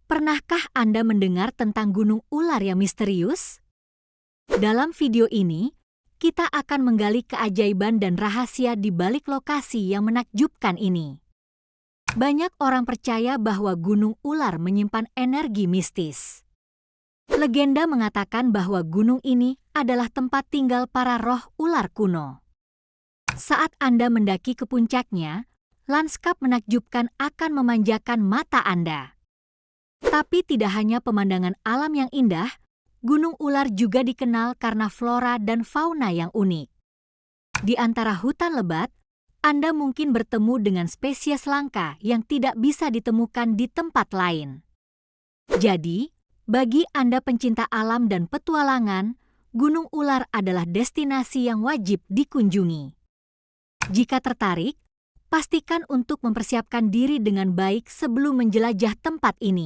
Pernahkah Anda mendengar tentang gunung ular yang misterius? Dalam video ini, kita akan menggali keajaiban dan rahasia di balik lokasi yang menakjubkan ini. Banyak orang percaya bahwa gunung ular menyimpan energi mistis. Legenda mengatakan bahwa gunung ini adalah tempat tinggal para roh ular kuno. Saat Anda mendaki ke puncaknya, lanskap menakjubkan akan memanjakan mata Anda. Tapi tidak hanya pemandangan alam yang indah, gunung ular juga dikenal karena flora dan fauna yang unik. Di antara hutan lebat, Anda mungkin bertemu dengan spesies langka yang tidak bisa ditemukan di tempat lain. Jadi, bagi Anda pencinta alam dan petualangan, gunung ular adalah destinasi yang wajib dikunjungi. Jika tertarik, pastikan untuk mempersiapkan diri dengan baik sebelum menjelajah tempat ini.